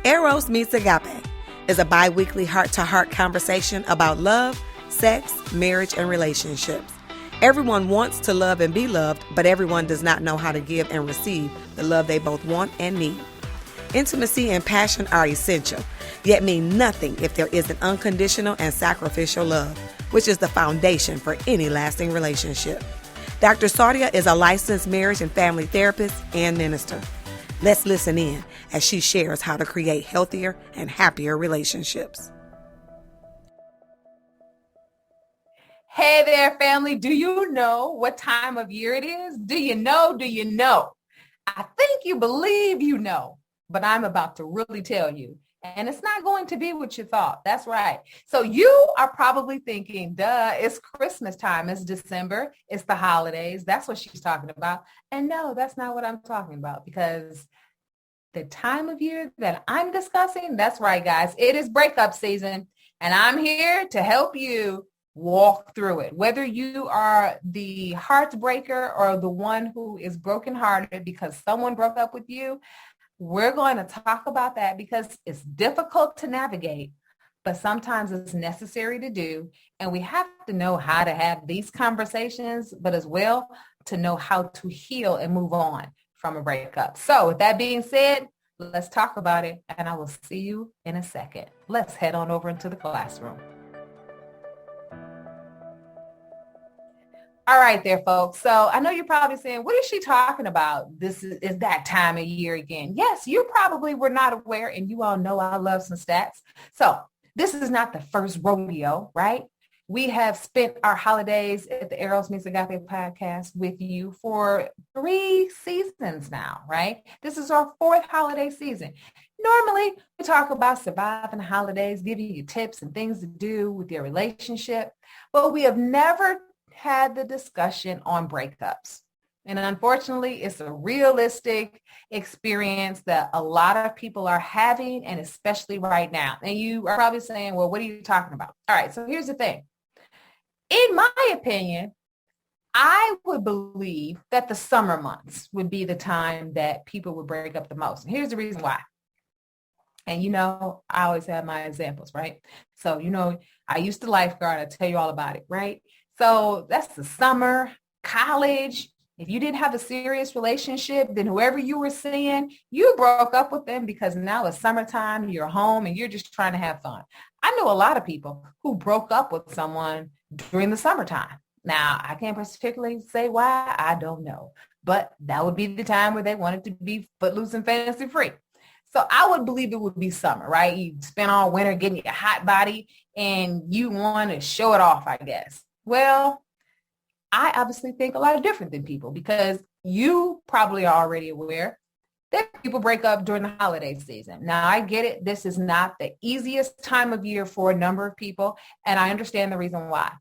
Eros Meets Agape is a bi-weekly heart-to-heart conversation about love, sex, marriage, and relationships. Everyone wants to love and be loved, but everyone does not know how to give and receive the love they both want and need. Intimacy and passion are essential, yet mean nothing if there isn't unconditional and sacrificial love, which is the foundation for any lasting relationship. Dr. Sardia is a licensed marriage and family therapist and minister. Let's listen in as she shares how to create healthier and happier relationships. Hey there, family. Do you know what time of year it is? Do you know? I think you believe you know, but I'm about to really tell you. And it's not going to be what you thought. That's right. So you are probably thinking, duh, it's Christmas time. It's December. It's the holidays. That's what she's talking about. And no, that's not what I'm talking about, because the time of year that I'm discussing, that's right, guys. It is breakup season, and I'm here to help you walk through it. Whether you are the heartbreaker or the one who is brokenhearted because someone broke up with you, we're going to talk about that because it's difficult to navigate, but sometimes it's necessary to do. And we have to know how to have these conversations, but as well to know how to heal and move on from a breakup. So with that being said, let's talk about it, and I will see you in a second. Let's head on over into the classroom. All right there, folks. So I know you're probably saying, what is she talking about? This is that time of year again. Yes, you probably were not aware, and you all know I love some stats. So this is not the first rodeo, right? We have spent our holidays at the Eros Meets Agape podcast with you for 3 seasons now, right? This is our 4th holiday season. Normally, we talk about surviving the holidays, giving you tips and things to do with your relationship, but we have never had the discussion on breakups. And unfortunately, it's a realistic experience that a lot of people are having, and especially right now. And you are probably saying, well, what are you talking about? All right, so here's the thing. In my opinion, I would believe that the summer months would be the time that people would break up the most. And here's the reason why. And I always have my examples, right? So, I used to lifeguard. I tell you all about it, right? So that's the summer, college. If you didn't have a serious relationship, then whoever you were seeing, you broke up with them because now it's summertime, you're home, and you're just trying to have fun. I know a lot of people who broke up with someone during the summertime. Now, I can't particularly say why. I don't know. But that would be the time where they wanted to be footloose and fancy free. So I would believe it would be summer, right? You spend all winter getting your hot body and you want to show it off, I guess. Well, I obviously think a lot different than people, because you probably are already aware that people break up during the holiday season. Now, I get it. This is not the easiest time of year for a number of people, and I understand the reason why.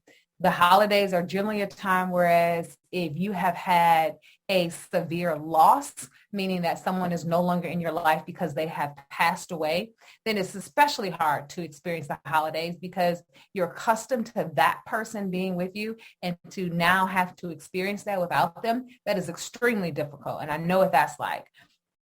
The holidays are generally a time whereas if you have had a severe loss, meaning that someone is no longer in your life because they have passed away, then it's especially hard to experience the holidays because you're accustomed to that person being with you, and to now have to experience that without them, that is extremely difficult. And I know what that's like.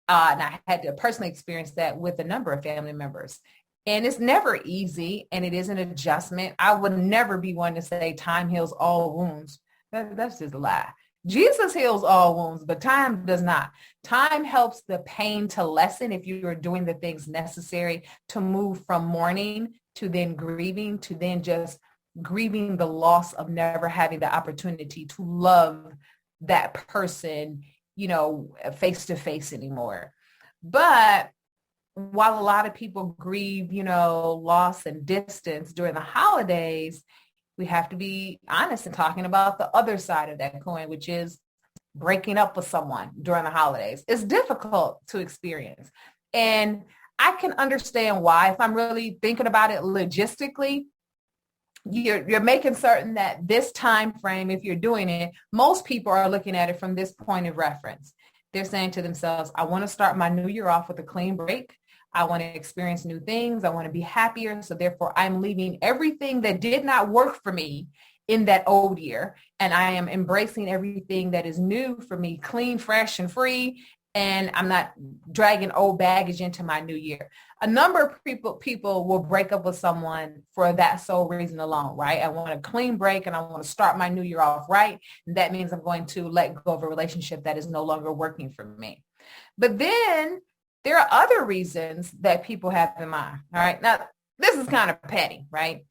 And I had to personally experience that with a number of family members. And it's never easy, and it is an adjustment. I would never be one to say time heals all wounds. That's just a lie. Jesus heals all wounds, but time does not. Time helps the pain to lessen if you are doing the things necessary to move from mourning to then grieving, to then just grieving the loss of never having the opportunity to love that person, face to face anymore. But while a lot of people grieve, loss and distance during the holidays, we have to be honest in talking about the other side of that coin, which is breaking up with someone during the holidays. It's difficult to experience. And I can understand why. If I'm really thinking about it logistically, you're making certain that this time frame, if you're doing it, most people are looking at it from this point of reference. They're saying to themselves, I want to start my new year off with a clean break. I want to experience new things. I want to be happier. So therefore, I'm leaving everything that did not work for me in that old year. And I am embracing everything that is new for me, clean, fresh, and free. and I'm not dragging old baggage into my new year. A number of people will break up with someone for that sole reason alone, right? I want a clean break and I want to start my new year off right. And that means I'm going to let go of a relationship that is no longer working for me. But then there are other reasons that people have in mind. All right. Now, this is kind of petty, right?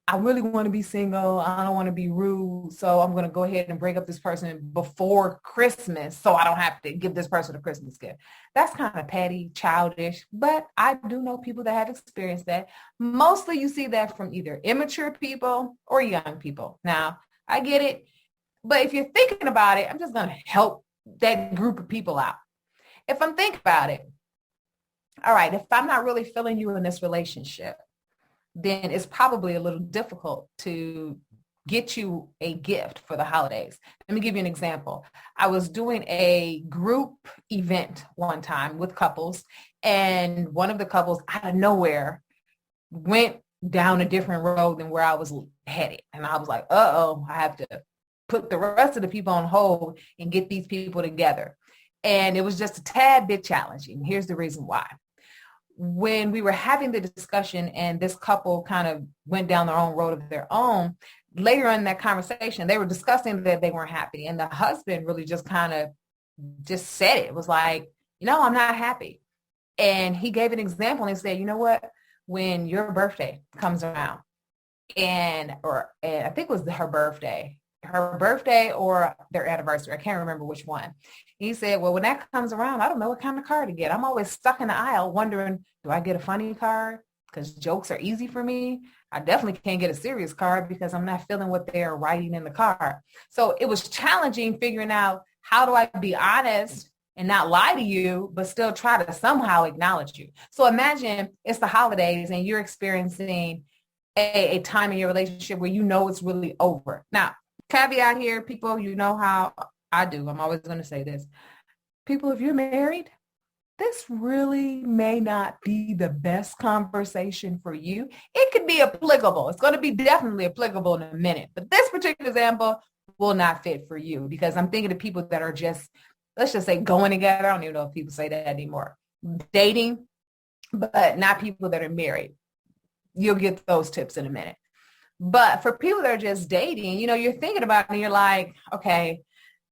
I really want to be single. I don't want to be rude. So I'm going to go ahead and break up this person before Christmas so I don't have to give this person a Christmas gift. That's kind of petty, childish, but I do know people that have experienced that. Mostly you see that from either immature people or young people. Now, I get it, but if you're thinking about it, I'm just going to help that group of people out. If I'm thinking about it, all right, if I'm not really feeling you in this relationship, then it's probably a little difficult to get you a gift for the holidays. Let me give you an example. I was doing a group event one time with couples, and one of the couples out of nowhere went down a different road than where I was headed. And I was like, I have to put the rest of the people on hold and get these people together. And it was just a tad bit challenging. Here's the reason why. When we were having the discussion and this couple kind of went down their own road of their own, later in that conversation, they were discussing that they weren't happy. And the husband really just kind of just said it was like, I'm not happy. And he gave an example and he said, you know what, when your birthday comes around and I think it was her birthday or their anniversary. I can't remember which one. He said, well, when that comes around, I don't know what kind of card to get. I'm always stuck in the aisle wondering, do I get a funny card? Because jokes are easy for me. I definitely can't get a serious card because I'm not feeling what they're writing in the card. So it was challenging figuring out how do I be honest and not lie to you, but still try to somehow acknowledge you. So imagine it's the holidays and you're experiencing a time in your relationship where it's really over. Now, caveat here, people, you know how I do. I'm always going to say this. People, if you're married, this really may not be the best conversation for you. It could be applicable. It's going to be definitely applicable in a minute. But this particular example will not fit for you because I'm thinking of people that are just, let's just say going together. I don't even know if people say that anymore. Dating, but not people that are married. You'll get those tips in a minute. But for people that are just dating, you're thinking about it and you're like, okay,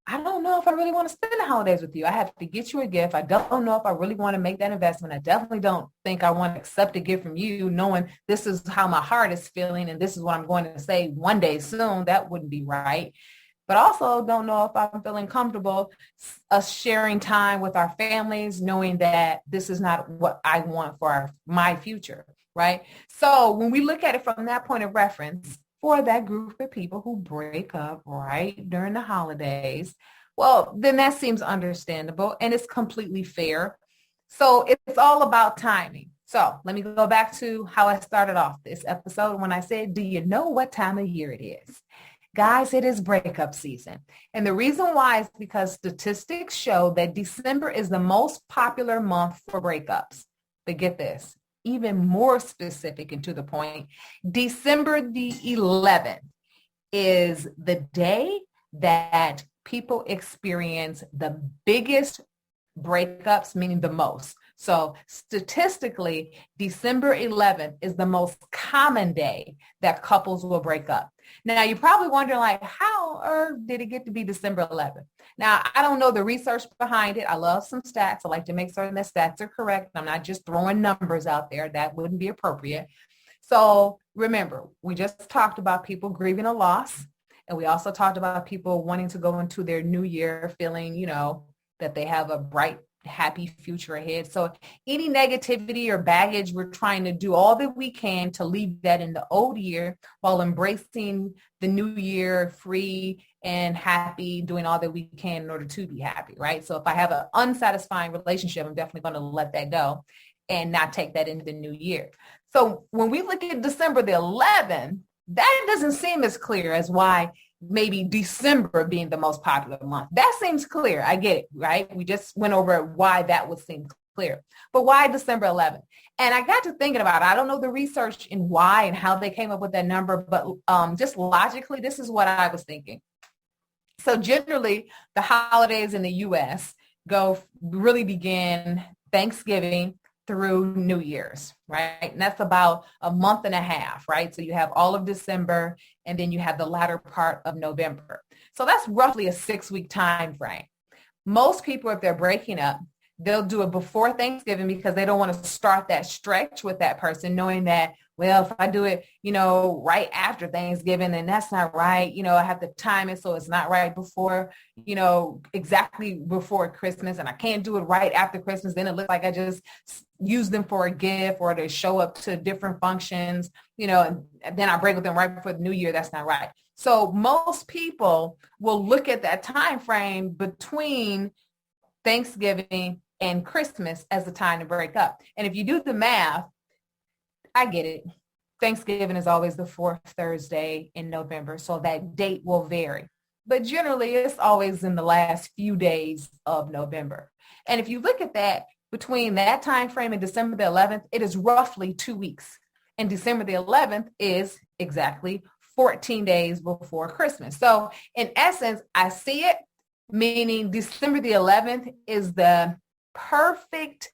I don't know if I really want to spend the holidays with you. I have to get you a gift. I don't know if I really want to make that investment. I definitely don't think I want to accept a gift from you, knowing this is how my heart is feeling and this is what I'm going to say one day soon. That wouldn't be right. But also don't know if I'm feeling comfortable us sharing time with our families, knowing that this is not what I want for my future, right? So when we look at it from that point of reference, for that group of people who break up right during the holidays, well, then that seems understandable and it's completely fair. So it's all about timing. So let me go back to how I started off this episode when I said, do you know what time of year it is? Guys, it is breakup season. And the reason why is because statistics show that December is the most popular month for breakups. But get this, even more specific and to the point, December the 11th is the day that people experience the biggest breakups, meaning the most. So statistically, December 11th is the most common day that couples will break up. Now, you're probably wondering, like, how did it get to be December 11th? Now, I don't know the research behind it. I love some stats. I like to make certain that stats are correct. I'm not just throwing numbers out there. That wouldn't be appropriate. So remember, we just talked about people grieving a loss. And we also talked about people wanting to go into their new year feeling, that they have a bright, happy future ahead. So any negativity or baggage, we're trying to do all that we can to leave that in the old year while embracing the new year free and happy, doing all that we can in order to be happy, right? So if I have an unsatisfying relationship, I'm definitely going to let that go and not take that into the new year. So when we look at December the 11th, that doesn't seem as clear as why maybe December being the most popular month. That seems clear. I get it, right? We just went over why that would seem clear. But why December 11th? And I got to thinking about it. I don't know the research in why and how they came up with that number, but just logically, this is what I was thinking. So generally, the holidays in the U.S., really begin Thanksgiving through New Year's, right? And that's about a month and a half, right? So you have all of December and then you have the latter part of November. So that's roughly a 6-week time frame. Most people, if they're breaking up, they'll do it before Thanksgiving because they don't want to start that stretch with that person, knowing that, well, if I do it, right after Thanksgiving, then that's not right. I have to time it so it's not right before, exactly before Christmas. And I can't do it right after Christmas. Then it looks like I just use them for a gift or to show up to different functions, and then I break with them right before the new year. That's not right. So most people will look at that time frame between Thanksgiving and Christmas as the time to break up. And if you do the math, I get it. Thanksgiving is always the fourth Thursday in November, so that date will vary. But generally, it's always in the last few days of November. And if you look at that, between that time frame and December the 11th, it is roughly 2 weeks. And December the 11th is exactly 14 days before Christmas. So in essence, I see it, meaning December the 11th is the perfect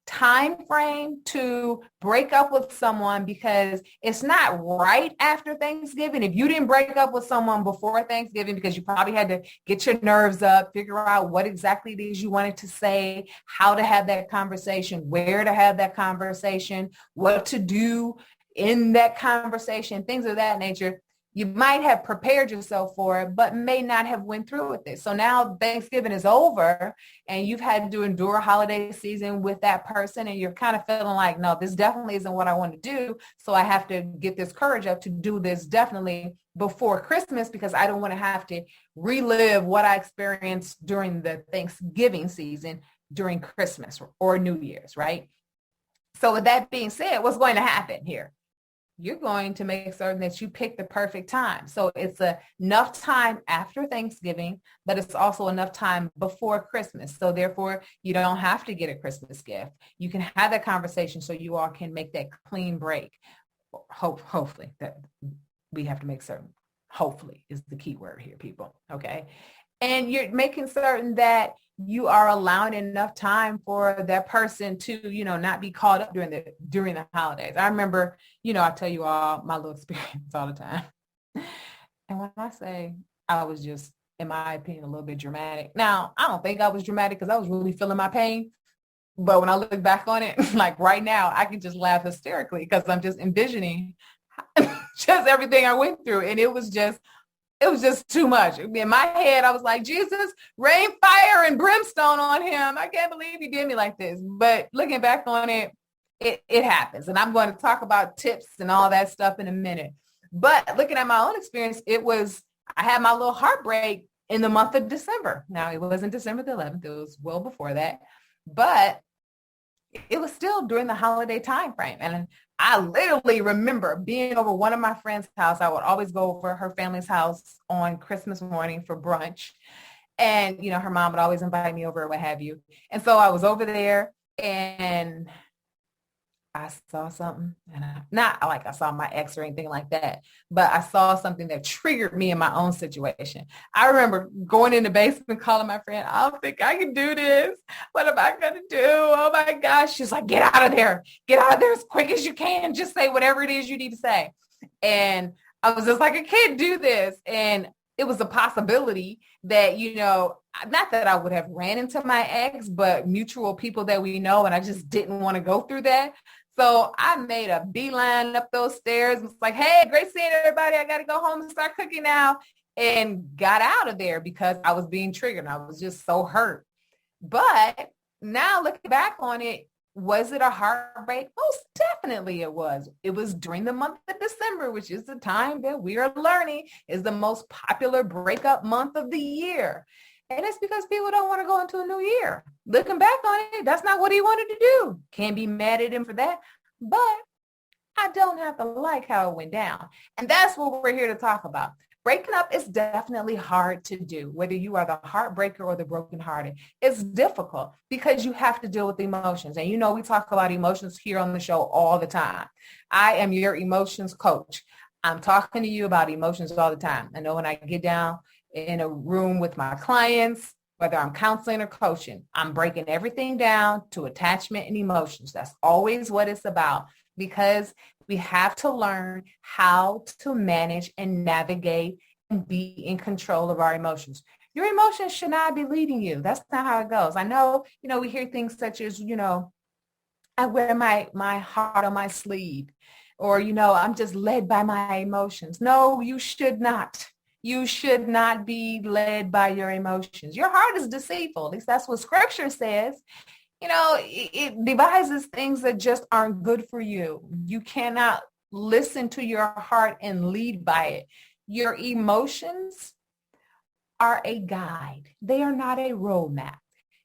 time frame to break up with someone, because it's not right after Thanksgiving. If you didn't break up with someone before Thanksgiving because you probably had to get your nerves up, figure out what exactly it is you wanted to say, how to have that conversation, where to have that conversation, what to do in that conversation, things of that nature, you might have prepared yourself for it, but may not have went through with it. So now Thanksgiving is over and you've had to endure a holiday season with that person, and you're kind of feeling like, no, this definitely isn't what I want to do. So I have to get this courage up to do this definitely before Christmas, because I don't want to have to relive what I experienced during the Thanksgiving season during Christmas or New Year's, right? So with that being said, what's going to happen here? You're going to make certain that you pick the perfect time. So it's enough time after Thanksgiving, but it's also enough time before Christmas. So therefore, you don't have to get a Christmas gift. You can have that conversation so you all can make that clean break. Hopefully, that we have to make certain. Hopefully is the key word here, people. Okay. And you're making certain that you are allowing enough time for that person to, not be caught up during the holidays. I remember, I tell you all my little experience all the time. And when I say I was just, in my opinion, a little bit dramatic. Now, I don't think I was dramatic because I was really feeling my pain. But when I look back on it, like right now, I can just laugh hysterically because I'm just envisioning just everything I went through. And it was just too much. In my head, I was like, Jesus, rain, fire, and brimstone on him. I can't believe he did me like this. But looking back on it, it happens. And I'm going to talk about tips and all that stuff in a minute. But looking at my own experience, I had my little heartbreak in the month of December. Now, it wasn't December the 11th. It was well before that. But it was still during the holiday time frame. And I literally remember being over one of my friend's house. I would always go over her family's house on Christmas morning for brunch. And, her mom would always invite me over or what have you. And so I was over there and I saw something, and not like I saw my ex or anything like that, but I saw something that triggered me in my own situation. I remember going in the basement, calling my friend, I don't think I can do this. What am I going to do? Oh my gosh. She's like, get out of there. Get out of there as quick as you can. Just say whatever it is you need to say. And I was just like, I can't do this. And it was a possibility that, not that I would have ran into my ex, but mutual people that we know. And I just didn't want to go through that. So I made a beeline up those stairs and was like, hey, great seeing everybody. I got to go home and start cooking now, and got out of there because I was being triggered. I was just so hurt. But now looking back on it, was it a heartbreak? Most definitely it was. It was during the month of December, which is the time that we are learning is the most popular breakup month of the year. And it's because people don't want to go into a new year. Looking back on it, that's not what he wanted to do. Can't be mad at him for that. But I don't have to like how it went down. And that's what we're here to talk about. Breaking up is definitely hard to do, whether you are the heartbreaker or the brokenhearted. It's difficult because you have to deal with emotions. And we talk about emotions here on the show all the time. I am your emotions coach. I'm talking to you about emotions all the time. I know when I get down in a room with my clients, whether I'm counseling or coaching, I'm breaking everything down to attachment and emotions. That's always what it's about, because we have to learn how to manage and navigate and be in control of our emotions. Your emotions should not be leading you. That's not how it goes. I know, we hear things such as, I wear my heart on my sleeve, or, I'm just led by my emotions. No, you should not. You should not be led by your emotions. Your heart is deceitful. At least that's what scripture says. It devises things that just aren't good for you. You cannot listen to your heart and lead by it. Your emotions are a guide. They are not a roadmap.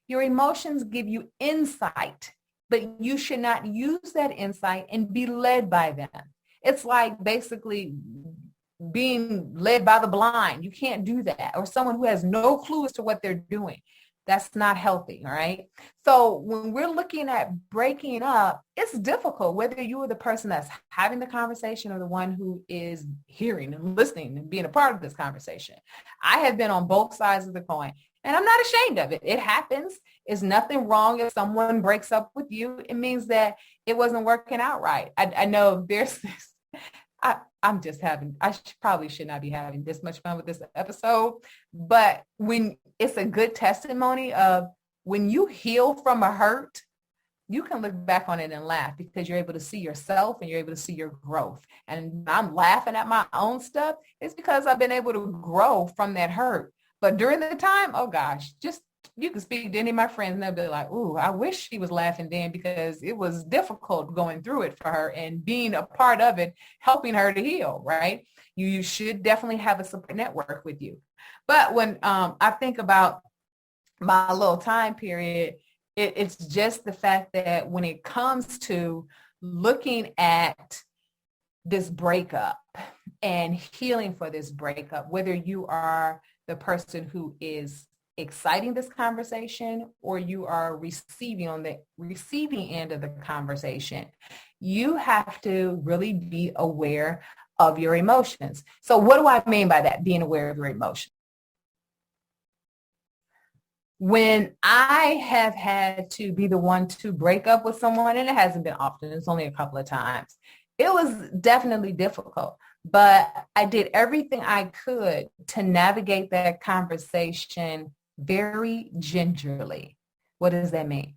Your emotions give you insight, but you should not use that insight and be led by them. It's like basically being led by the blind. You can't do that. Or someone who has no clue as to what they're doing. That's not healthy, all right? So when we're looking at breaking up, it's difficult, whether you are the person that's having the conversation or the one who is hearing and listening and being a part of this conversation. I have been on both sides of the coin, and I'm not ashamed of it. It happens. It's nothing wrong if someone breaks up with you. It means that it wasn't working out right. I know there's this, probably should not be having this much fun with this episode, but when it's a good testimony of when you heal from a hurt, you can look back on it and laugh because you're able to see yourself and you're able to see your growth. And I'm laughing at my own stuff. It's because I've been able to grow from that hurt. But during the time, oh gosh, just you can speak to any of my friends and they'll be like, ooh, I wish she was laughing then because it was difficult going through it for her and being a part of it, helping her to heal, right? You should definitely have a support network with you. But when I think about my little time period, it's just the fact that when it comes to looking at this breakup and healing for this breakup, whether you are the person who is exciting this conversation or you are receiving on the receiving end of the conversation, you have to really be aware of your emotions. So what do I mean by that, being aware of your emotions? When I have had to be the one to break up with someone, and it hasn't been often, it's only a couple of times, it was definitely difficult. But I did everything I could to navigate that conversation very gingerly. What does that mean?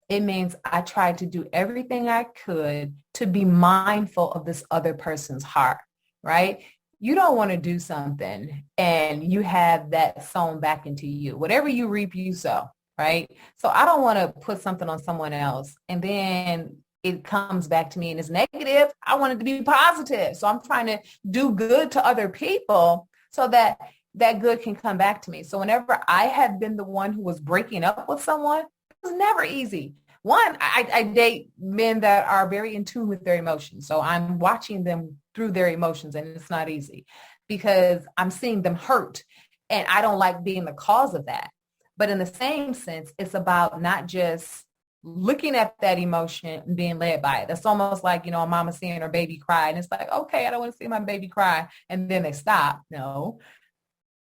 It means I tried to do everything I could to be mindful of this other person's heart, right? You don't want to do something and you have that sown back into you. Whatever you reap, you sow, right? So I don't want to put something on someone else and then it comes back to me and it's negative. I want it to be positive. So I'm trying to do good to other people so that that good can come back to me. So whenever I have been the one who was breaking up with someone, it was never easy. One, I date men that are very in tune with their emotions. So I'm watching them through their emotions and it's not easy because I'm seeing them hurt and I don't like being the cause of that. But in the same sense, it's about not just looking at that emotion and being led by it. That's almost like, a mama seeing her baby cry and it's like, okay, I don't want to see my baby cry. And then they stop. No.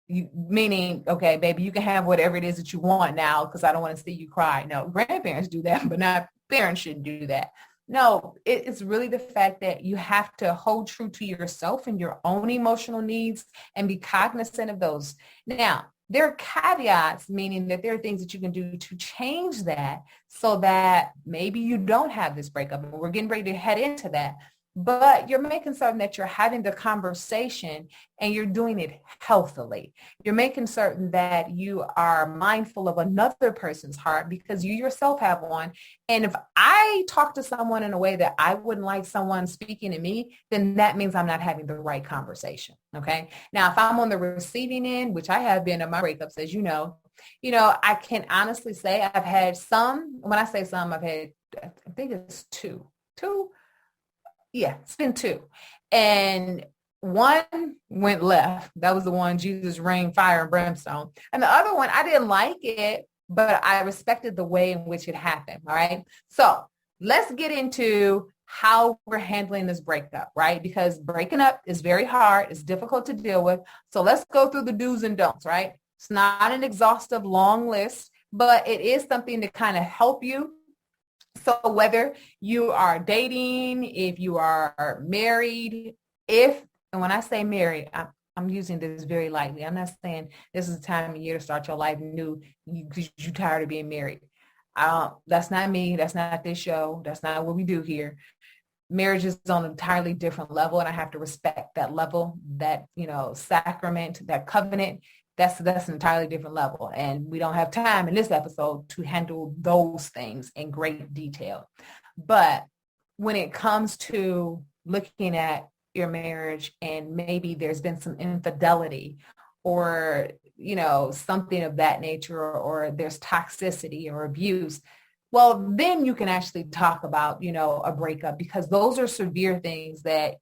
Meaning, okay, baby, you can have whatever it is that you want now because I don't want to see you cry. No, grandparents do that, but not parents shouldn't do that. No, it's really the fact that you have to hold true to yourself and your own emotional needs and be cognizant of those. Now, there are caveats, meaning that there are things that you can do to change that so that maybe you don't have this breakup. And we're getting ready to head into that. But you're making certain that you're having the conversation and you're doing it healthily. You're making certain that you are mindful of another person's heart because you yourself have one. And if I talk to someone in a way that I wouldn't like someone speaking to me, then that means I'm not having the right conversation. Okay. Now, if I'm on the receiving end, which I have been in my breakups, as you know, I can honestly say I've had some, when I say some, I've had, I think it's two. Yeah, it's been two. And one went left. That was the one, Jesus rained fire and brimstone. And the other one, I didn't like it, but I respected the way in which it happened. All right. So let's get into how we're handling this breakup, right? Because breaking up is very hard. It's difficult to deal with. So let's go through the do's and don'ts, right? It's not an exhaustive long list, but it is something to kind of help you. So whether you are dating, if you are married, and when I say married, I'm using this very lightly. I'm not saying this is the time of year to start your life new because you're tired of being married. That's not me. That's not this show. That's not what we do here. Marriage is on an entirely different level, and I have to respect that level, that, sacrament, that covenant. That's an entirely different level. And we don't have time in this episode to handle those things in great detail. But when it comes to looking at your marriage and maybe there's been some infidelity or, something of that nature, or there's toxicity or abuse, well, then you can actually talk about, a breakup, because those are severe things that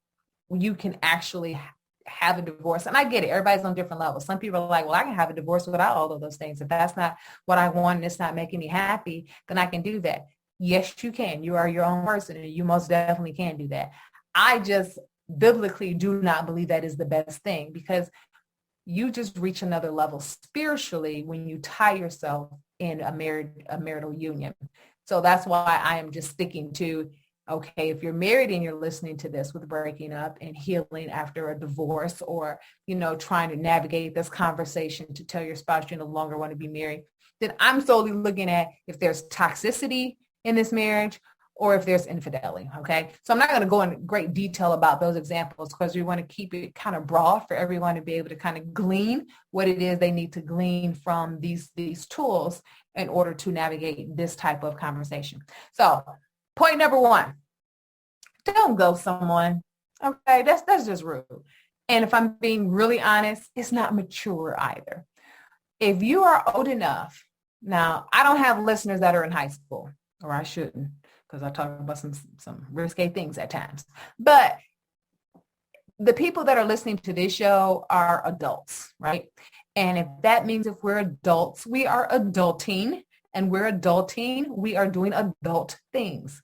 you can actually have a divorce. And I get it. Everybody's on different levels. Some people are like, well, I can have a divorce without all of those things. If that's not what I want and it's not making me happy, then I can do that. Yes, you can. You are your own person, and you most definitely can do that. I just biblically do not believe that is the best thing, because you just reach another level spiritually when you tie yourself in a marital union. So that's why I am just sticking to, okay, if you're married and you're listening to this with breaking up and healing after a divorce, or, trying to navigate this conversation to tell your spouse you no longer want to be married, then I'm solely looking at if there's toxicity in this marriage or if there's infidelity, okay? So I'm not going to go into great detail about those examples, because we want to keep it kind of broad for everyone to be able to kind of glean what it is they need to glean from these tools in order to navigate this type of conversation. So point number one, don't ghost someone, okay? That's just rude. And if I'm being really honest, it's not mature either. If you are old enough, now I don't have listeners that are in high school, or I shouldn't, because I talk about some risque things at times. But the people that are listening to this show are adults, right? And if that means if we're adults, we are adulting, and we're adulting, we are doing adult things.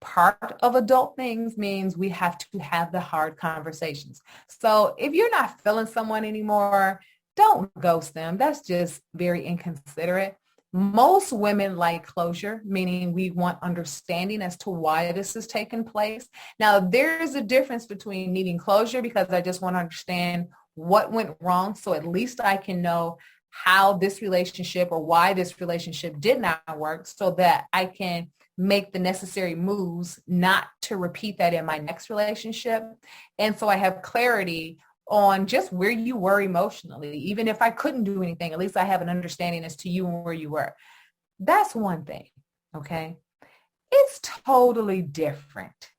Part of adult things means we have to have the hard conversations. So if you're not feeling someone anymore, don't ghost them. That's just very inconsiderate. Most women like closure, meaning we want understanding as to why this is taking place. Now, there's a difference between needing closure because I just want to understand what went wrong, so at least I can know how this relationship or why this relationship did not work, so that I can make the necessary moves not to repeat that in my next relationship. And so I have clarity on just where you were emotionally. Even if I couldn't do anything, at least I have an understanding as to you and where you were. That's one thing, okay? It's totally different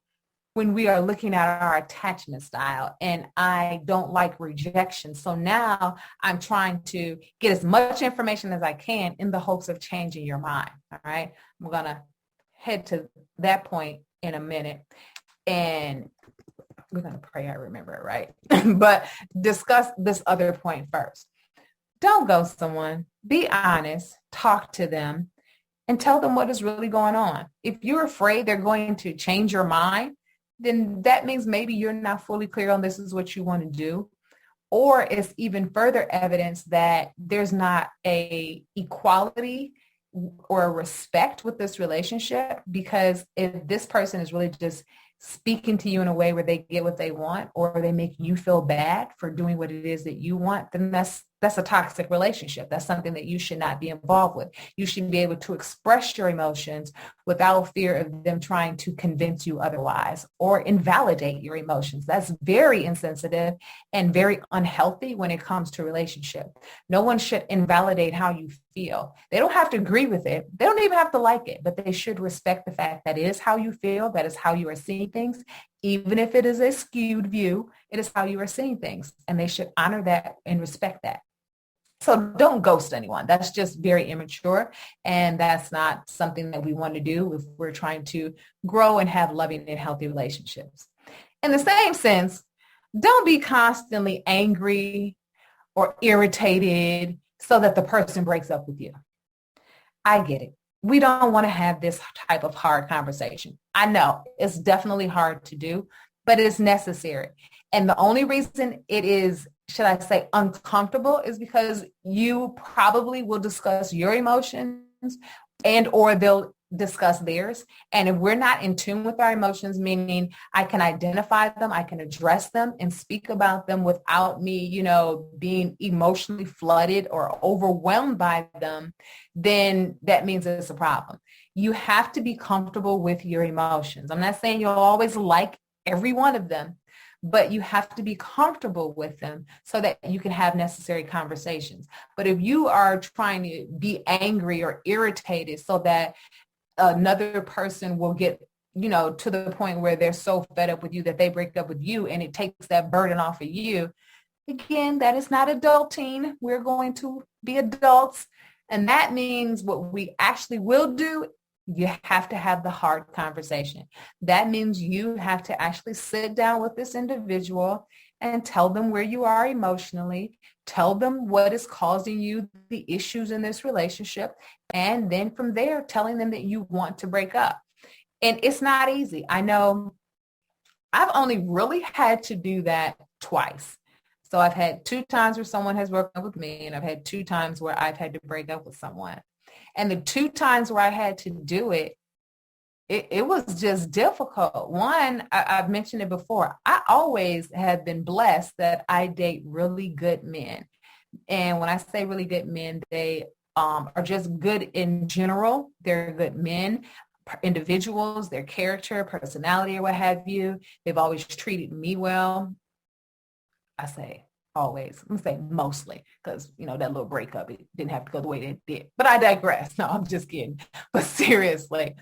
when we are looking at our attachment style, and I don't like rejection. So now I'm trying to get as much information as I can in the hopes of changing your mind, all right? I'm going to head to that point in a minute, and we're going to pray I remember it right. But discuss this other point first. Don't ghost someone. Be honest. Talk to them and tell them what is really going on. If you're afraid they're going to change your mind, then that means maybe you're not fully clear on this is what you want to do. Or it's even further evidence that there's not a equality or a respect with this relationship, because if this person is really just speaking to you in a way where they get what they want, or they make you feel bad for doing what it is that you want, then that's a toxic relationship. That's something that you should not be involved with. You should be able to express your emotions without fear of them trying to convince you otherwise or invalidate your emotions. That's very insensitive and very unhealthy when it comes to relationship. No one should invalidate how you feel. They don't have to agree with it. They don't even have to like it, but they should respect the fact that it is how you feel, that is how you are seeing things. Even if it is a skewed view, it is how you are seeing things, and they should honor that and respect that. So don't ghost anyone. That's just very immature, and that's not something that we want to do if we're trying to grow and have loving and healthy relationships. In the same sense, don't be constantly angry or irritated so that the person breaks up with you. I get it. We don't want to have this type of hard conversation. I know it's definitely hard to do, but it's necessary. And the only reason it is should I say uncomfortable, is because you probably will discuss your emotions and or they'll discuss theirs. And if we're not in tune with our emotions, meaning I can identify them, I can address them and speak about them without me, being emotionally flooded or overwhelmed by them, then that means it's a problem. You have to be comfortable with your emotions. I'm not saying you'll always like every one of them, but you have to be comfortable with them so that you can have necessary conversations. But if you are trying to be angry or irritated so that another person will get, to the point where they're so fed up with you that they break up with you and it takes that burden off of you, again, that is not adulting. We're going to be adults. And that means what we actually will do, you have to have the hard conversation. That means you have to actually sit down with this individual and tell them where you are emotionally, tell them what is causing you the issues in this relationship, and then from there, telling them that you want to break up. And it's not easy. I know I've only really had to do that twice. So I've had 2 times where someone has broken up with me, and I've had 2 times where I've had to break up with someone. And the 2 times where I had to do it, it was just difficult. One, I've mentioned it before. I always have been blessed that I date really good men. And when I say really good men, they are just good in general. They're good men, individuals, their character, personality, or what have you. They've always treated me well. I say always. I'm going to say mostly because, that little breakup, it didn't have to go the way it did. But I digress. No, I'm just kidding. But seriously,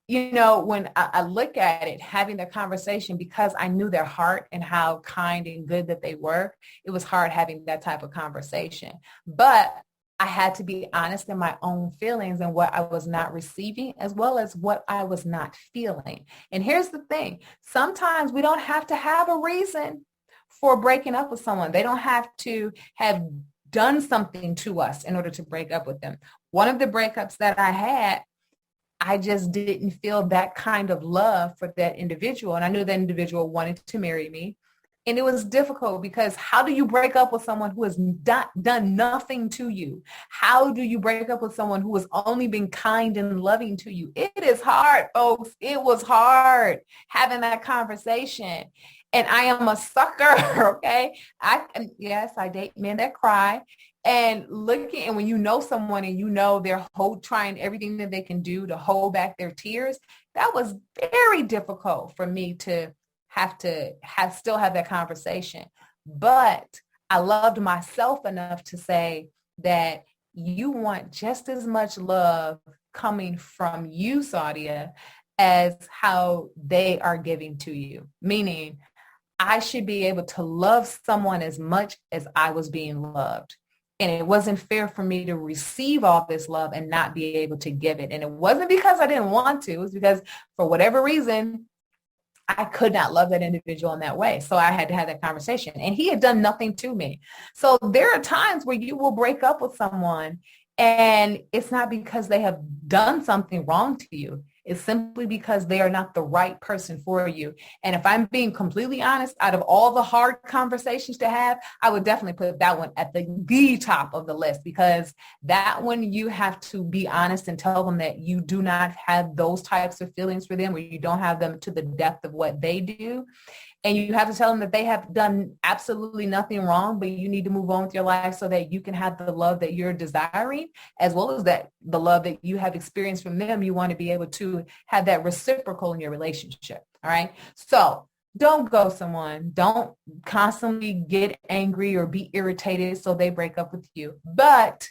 when I look at it, having the conversation, because I knew their heart and how kind and good that they were, it was hard having that type of conversation. But I had to be honest in my own feelings and what I was not receiving, as well as what I was not feeling. And here's the thing. Sometimes we don't have to have a reason for breaking up with someone. They don't have to have done something to us in order to break up with them. One of the breakups that I had, I just didn't feel that kind of love for that individual. And I knew that individual wanted to marry me. And it was difficult because how do you break up with someone who has done nothing to you? How do you break up with someone who has only been kind and loving to you? It is hard, folks. It was hard having that conversation. And I am a sucker, okay? I date men that cry. And when you know someone and they're trying everything that they can do to hold back their tears, that was very difficult for me to still have that conversation. But I loved myself enough to say that you want just as much love coming from you, Saudia, as how they are giving to you. Meaning, I should be able to love someone as much as I was being loved. And it wasn't fair for me to receive all this love and not be able to give it. And it wasn't because I didn't want to. It was because for whatever reason, I could not love that individual in that way. So I had to have that conversation. And he had done nothing to me. So there are times where you will break up with someone and it's not because they have done something wrong to you. It's simply because they are not the right person for you. And if I'm being completely honest, out of all the hard conversations to have, I would definitely put that one at the top of the list, because that one you have to be honest and tell them that you do not have those types of feelings for them, or you don't have them to the depth of what they do. And you have to tell them that they have done absolutely nothing wrong, but you need to move on with your life so that you can have the love that you're desiring, as well as that the love that you have experienced from them. You want to be able to have that reciprocal in your relationship. All right. So don't ghost someone. Don't constantly get angry or be irritated so they break up with you. But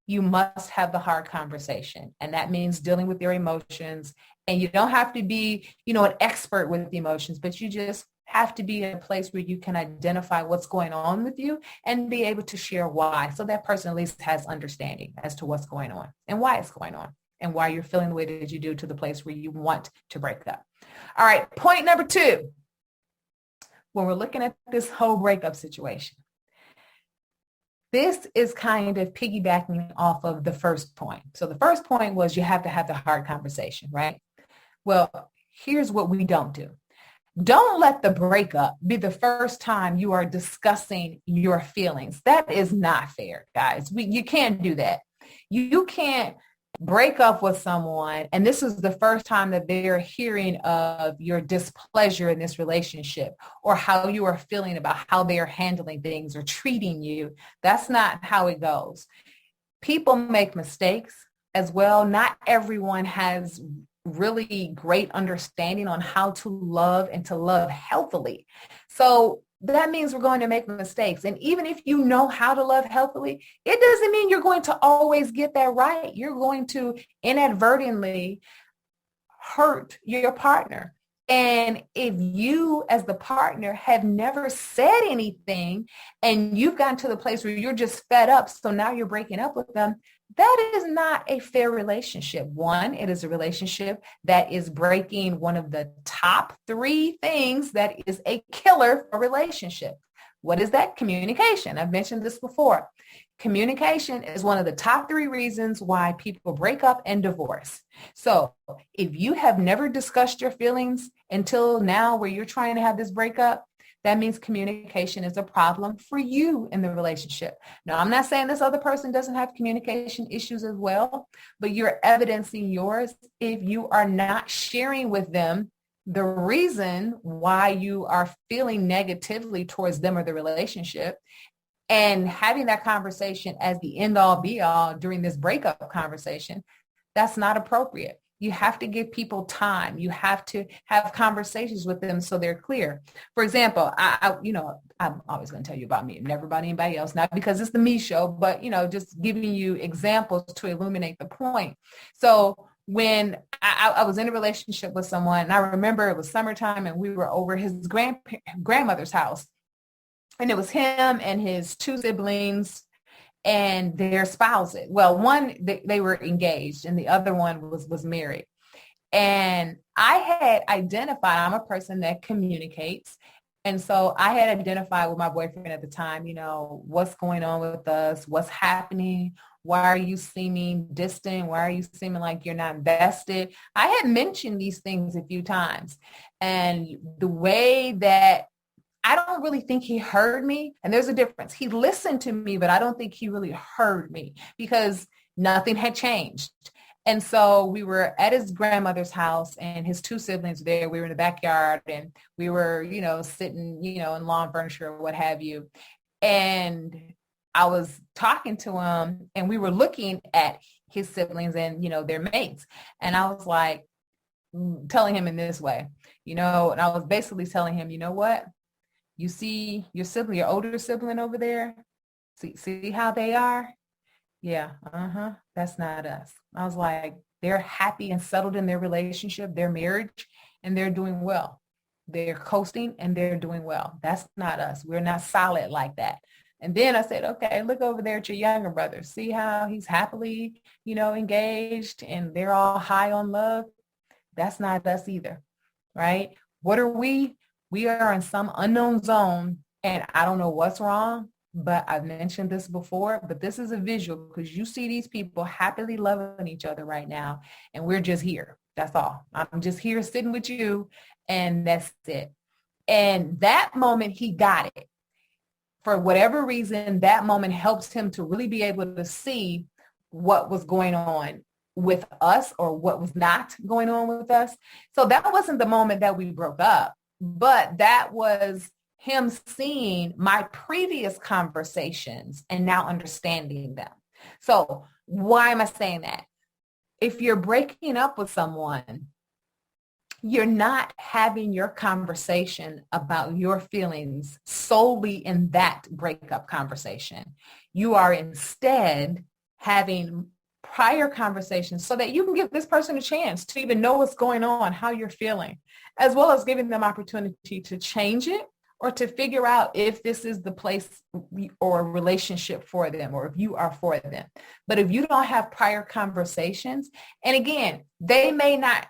you must have the hard conversation. And that means dealing with your emotions. And you don't have to be, an expert with the emotions, but you just have to be in a place where you can identify what's going on with you and be able to share why. So that person at least has understanding as to what's going on and why it's going on and why you're feeling the way that you do to the place where you want to break up. All right. Point number 2, when we're looking at this whole breakup situation, this is kind of piggybacking off of the first point. So the first point was you have to have the hard conversation, right? Well, here's what we don't do. Don't let the breakup be the first time you are discussing your feelings. That is not fair, guys. You can't do that. You can't break up with someone and this is the first time that they're hearing of your displeasure in this relationship or how you are feeling about how they are handling things or treating you. That's not how it goes. People make mistakes as well. Not everyone has really great understanding on how to love and to love healthily. So that means we're going to make mistakes. And even if you know how to love healthily, it doesn't mean you're going to always get that right. You're going to inadvertently hurt your partner. And if you as the partner have never said anything and you've gotten to the place where you're just fed up, so now you're breaking up with them, that is not a fair relationship. One, it is a relationship that is breaking one of the top 3 things that is a killer for a relationship. What is that? Communication. I've mentioned this before. Communication is one of the top 3 reasons why people break up and divorce. So if you have never discussed your feelings until now where you're trying to have this breakup, that means communication is a problem for you in the relationship. Now, I'm not saying this other person doesn't have communication issues as well, but you're evidencing yours if you are not sharing with them the reason why you are feeling negatively towards them or the relationship, and having that conversation as the end all be all during this breakup conversation. That's not appropriate. You have to give people time. You have to have conversations with them so they're clear. For example, I'm always going to tell you about me, never about anybody else, not because it's the me show, but, just giving you examples to illuminate the point. So when I was in a relationship with someone, and I remember it was summertime and we were over his grandmother's house. And it was him and his 2 siblings and their spouses. Well, one, they were engaged and the other one was married. And I had identified, I'm a person that communicates. And so I had identified with my boyfriend at the time, what's going on with us, what's happening, why are you seeming distant, why are you seeming like you're not invested. I had mentioned these things a few times. And the way that I don't really think he heard me. And there's a difference. He listened to me, but I don't think he really heard me because nothing had changed. And so we were at his grandmother's house and his 2 siblings were there. We were in the backyard and we were, sitting, in lawn furniture or what have you. And I was talking to him and we were looking at his siblings and, their mates. And I was like telling him in this way, and I was basically telling him, you know what? You see your sibling, your older sibling over there? See how they are? Yeah, that's not us. I was like, they're happy and settled in their relationship, their marriage, and they're doing well. They're coasting and they're doing well. That's not us. We're not solid like that. And then I said, okay, look over there at your younger brother. See how he's happily, engaged and they're all high on love? That's not us either, right? What are we? We are in some unknown zone and I don't know what's wrong, but I've mentioned this before, but this is a visual because you see these people happily loving each other right now and we're just here. That's all. I'm just here sitting with you and that's it. And that moment he got it. For whatever reason, that moment helps him to really be able to see what was going on with us or what was not going on with us. So that wasn't the moment that we broke up. But that was him seeing my previous conversations and now understanding them. So why am I saying that? If you're breaking up with someone, you're not having your conversation about your feelings solely in that breakup conversation. You are instead having prior conversations so that you can give this person a chance to even know what's going on, how you're feeling, as well as giving them opportunity to change it or to figure out if this is the place or relationship for them or if you are for them. But if you don't have prior conversations, and again, they may not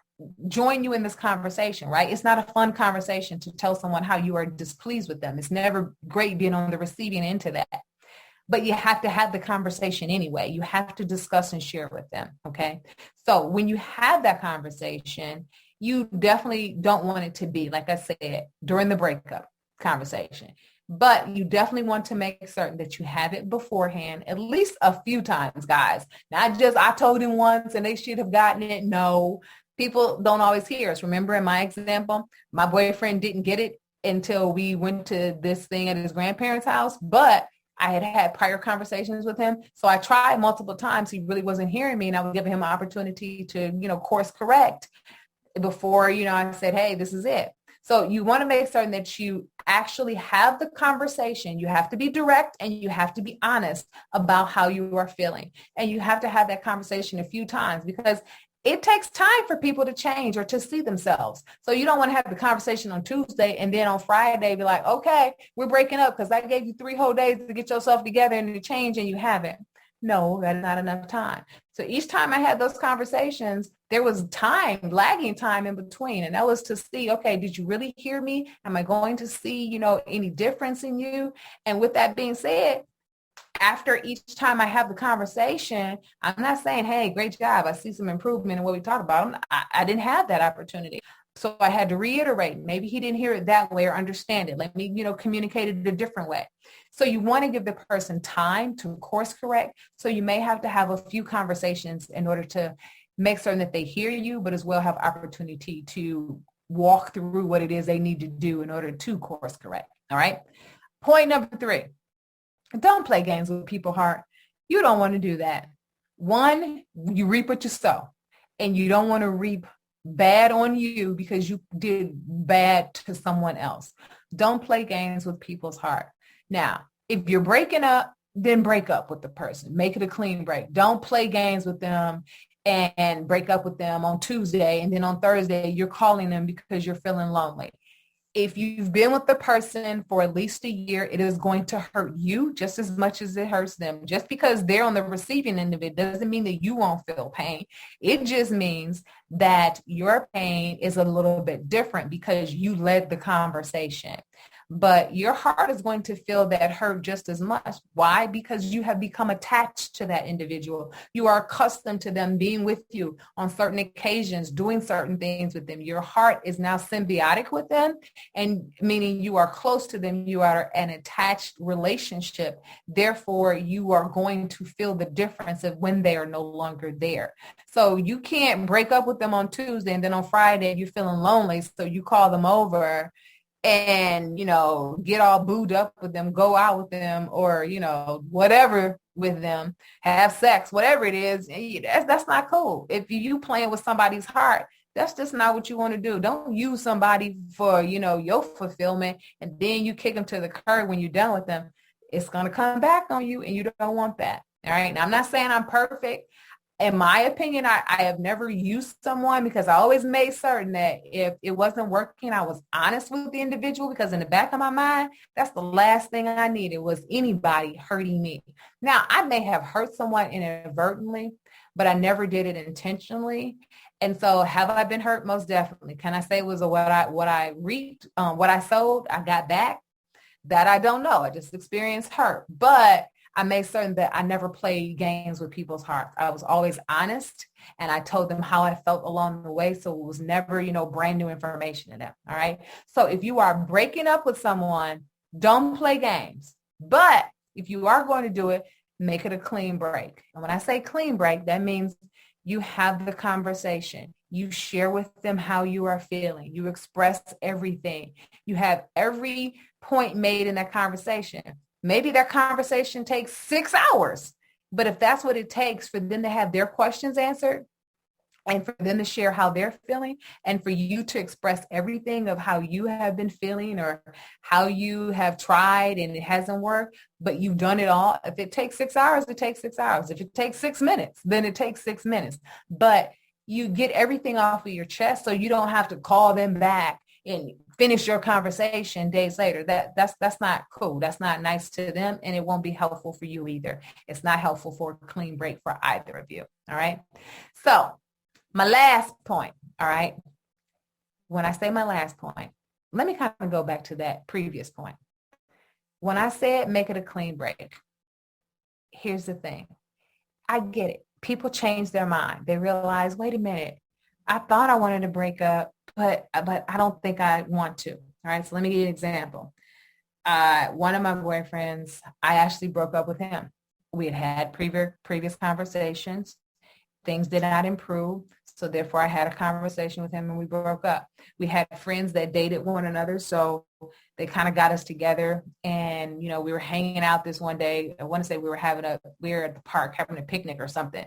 join you in this conversation, right? It's not a fun conversation to tell someone how you are displeased with them. It's never great being on the receiving end of that. But you have to have the conversation anyway. You have to discuss and share with them, okay? So when you have that conversation, you definitely don't want it to be, like I said, during the breakup conversation. But you definitely want to make certain that you have it beforehand, at least a few times, guys. Not just I told him once and they should have gotten it. No, people don't always hear us. Remember in my example, my boyfriend didn't get it until we went to this thing at his grandparents' house, but I had had prior conversations with him. So I tried multiple times. He really wasn't hearing me, and I was giving him an opportunity to, course correct before, I said, hey, this is it. So you want to make certain that you actually have the conversation. You have to be direct and you have to be honest about how you are feeling. And you have to have that conversation a few times, because it takes time for people to change or to see themselves. So you don't want to have the conversation on Tuesday and then on Friday be like, okay, we're breaking up because I gave you 3 whole days to get yourself together and to change and you haven't. No, that's not enough time. So each time I had those conversations, there was time, lagging time in between. And that was to see, okay, did you really hear me? Am I going to see, any difference in you? And with that being said, after each time I have the conversation, I'm not saying, hey, great job, I see some improvement in what we talked about. I didn't have that opportunity. So I had to reiterate. Maybe he didn't hear it that way or understand it. Let me, communicate it a different way. So you want to give the person time to course correct. So you may have to have a few conversations in order to make certain that they hear you, but as well have opportunity to walk through what it is they need to do in order to course correct. All right. Point number 3, don't play games with people's heart. You don't want to do that. 1, you reap what you sow, and you don't want to reap bad on you because you did bad to someone else. Don't play games with people's heart. Now, if you're breaking up, then break up with the person. Make it a clean break. Don't play games with them and break up with them on Tuesday, and then on Thursday you're calling them because you're feeling lonely. If you've been with the person for at least a year, it is going to hurt you just as much as it hurts them. Just because they're on the receiving end of it doesn't mean that you won't feel pain. It just means that your pain is a little bit different because you led the conversation. But your heart is going to feel that hurt just as much. Why? Because you have become attached to that individual. You are accustomed to them being with you on certain occasions, doing certain things with them. Your heart is now symbiotic with them, and meaning you are close to them. You are an attached relationship. Therefore, you are going to feel the difference of when they are no longer there. So you can't break up with them on Tuesday and then on Friday you're feeling lonely. So you call them over and, get all booed up with them, go out with them, or, whatever with them, have sex, whatever it is. That's not cool. If you playing with somebody's heart, that's just not what you want to do. Don't use somebody for, your fulfillment, and then you kick them to the curb when you're done with them. It's going to come back on you, and you don't want that. All right. Now, I'm not saying I'm perfect. In my opinion, I have never used someone, because I always made certain that if it wasn't working, I was honest with the individual, because in the back of my mind, that's the last thing I needed was anybody hurting me. Now, I may have hurt someone inadvertently, but I never did it intentionally. And so have I been hurt? Most definitely. Can I say it was what I reaped, what I sowed, I got back? That I don't know. I just experienced hurt. But I made certain that I never played games with people's hearts. I was always honest, and I told them how I felt along the way. So it was never, brand new information to them. All right. So if you are breaking up with someone, don't play games. But if you are going to do it, make it a clean break. And when I say clean break, that means you have the conversation. You share with them how you are feeling. You express everything. You have every point made in that conversation. Maybe that conversation takes 6 hours, but if that's what it takes for them to have their questions answered and for them to share how they're feeling and for you to express everything of how you have been feeling or how you have tried and it hasn't worked, but you've done it all. If it takes 6 hours, it takes 6 hours. If it takes 6 minutes, then it takes 6 minutes. But you get everything off of your chest so you don't have to call them back and finish your conversation days later. That's not cool. That's not nice to them, and it won't be helpful for you either. It's not helpful for a clean break for either of you. All right. So my last point. All right. When I say my last point, let me kind of go back to that previous point. When I said make it a clean break, here's the thing. I get it. People change their mind. They realize, wait a minute, I thought I wanted to break up, but I don't think I want to. All right. So let me give you an example. One of my boyfriends, I actually broke up with him. We had had previous conversations. Things did not improve. So therefore I had a conversation with him and we broke up. We had friends that dated one another. So they kind of got us together and, we were hanging out this one day. I want to say we were at the park having a picnic or something.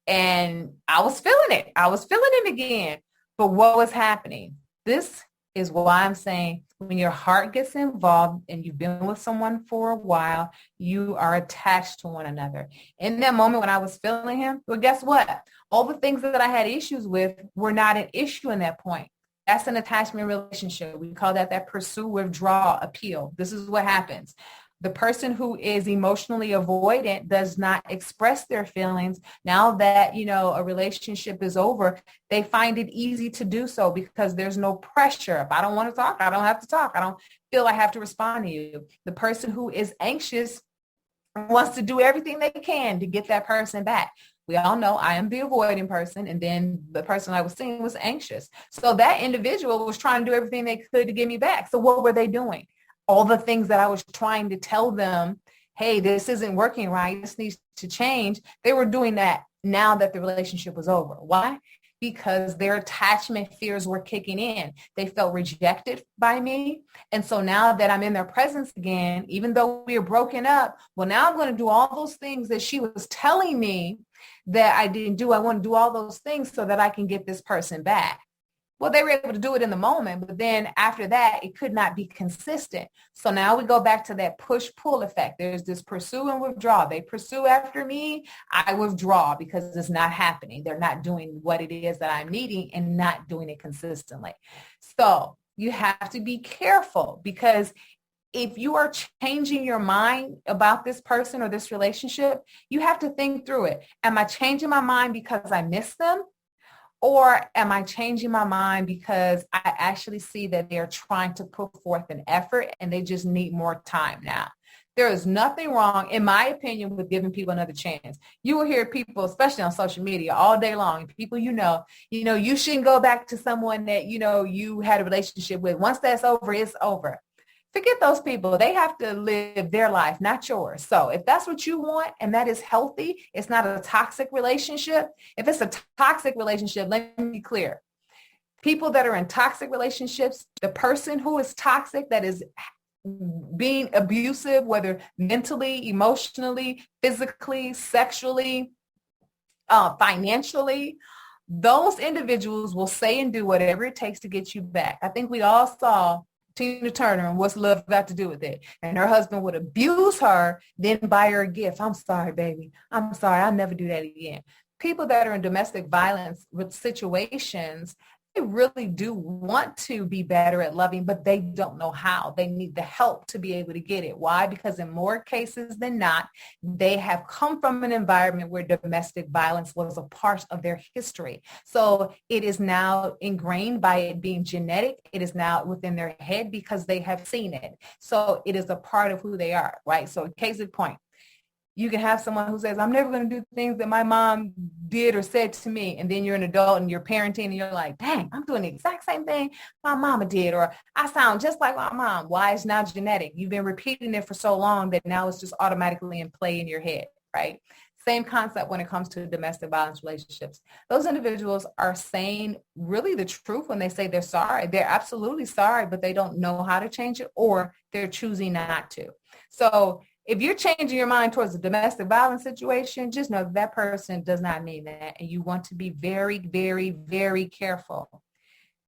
And I was feeling it. I was feeling him again. But what was happening? This is why I'm saying when your heart gets involved and you've been with someone for a while, you are attached to one another. In that moment when I was feeling him, well, guess what? All the things that I had issues with were not an issue in that point. That's an attachment relationship. We call that pursue, withdraw, appeal. This is what happens. The person who is emotionally avoidant does not express their feelings. Now that, a relationship is over, they find it easy to do so because there's no pressure. If I don't want to talk, I don't have to talk. I don't feel I have to respond to you. The person who is anxious wants to do everything they can to get that person back. We all know I am the avoiding person, and then the person I was seeing was anxious. So that individual was trying to do everything they could to get me back. So what were they doing? All the things that I was trying to tell them, hey, this isn't working right, this needs to change. They were doing that now that the relationship was over. Why? Because their attachment fears were kicking in. They felt rejected by me. And so now that I'm in their presence again, even though we are broken up, well, now I'm going to do all those things that she was telling me that I didn't do. I want to do all those things so that I can get this person back. Well, they were able to do it in the moment, but then after that, it could not be consistent. So now we go back to that push-pull effect. There's this pursue and withdraw. They pursue after me, I withdraw because it's not happening. They're not doing what it is that I'm needing and not doing it consistently. So you have to be careful because if you are changing your mind about this person or this relationship, you have to think through it. Am I changing my mind because I miss them? Or am I changing my mind because I actually see that they're trying to put forth an effort and they just need more time now? There is nothing wrong, in my opinion, with giving people another chance. You will hear people, especially on social media, all day long, people you shouldn't go back to someone that, you had a relationship with. Once that's over, it's over. Forget those people. They have to live their life, not yours. So if that's what you want and that is healthy, it's not a toxic relationship. If it's a toxic relationship, let me be clear. People that are in toxic relationships, the person who is toxic, that is being abusive, whether mentally, emotionally, physically, sexually, financially, those individuals will say and do whatever it takes to get you back. I think we all saw Tina Turner and What's Love Got to Do with It? And her husband would abuse her, then buy her a gift. I'm sorry, baby. I'm sorry. I'll never do that again. People that are in domestic violence with situations, they really do want to be better at loving, but they don't know how. They need the help to be able to get it. Why? Because in more cases than not, they have come from an environment where domestic violence was a part of their history. So it is now ingrained by it being genetic. It is now within their head because they have seen it. So it is a part of who they are, right? So case in point, you can have someone who says, I'm never going to do things that my mom did or said to me. And then you're an adult and you're parenting and you're like, dang, I'm doing the exact same thing my mama did. Or I sound just like my mom. Why? It's now genetic. You've been repeating it for so long that now it's just automatically in play in your head, right? Same concept when it comes to domestic violence relationships. Those individuals are saying really the truth when they say they're sorry. They're absolutely sorry, but they don't know how to change it or they're choosing not to. So if you're changing your mind towards a domestic violence situation, just know that person does not mean that. And you want to be very, very, very careful.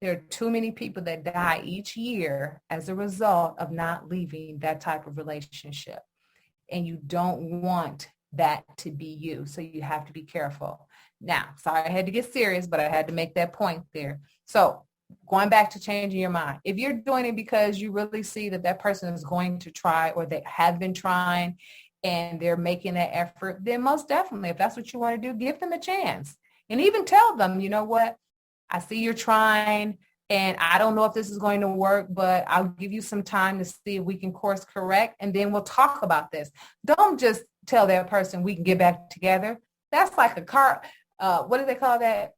There are too many people that die each year as a result of not leaving that type of relationship. And you don't want that to be you. So you have to be careful. Now, sorry, I had to get serious, but I had to make that point there. So going back to changing your mind. If you're doing it because you really see that that person is going to try or they have been trying and they're making that effort, then most definitely, if that's what you want to do, give them a chance. And even tell them, you know what, I see you're trying and I don't know if this is going to work, but I'll give you some time to see if we can course correct and then we'll talk about this. Don't just tell that person we can get back together. That's like a car, what do they call that?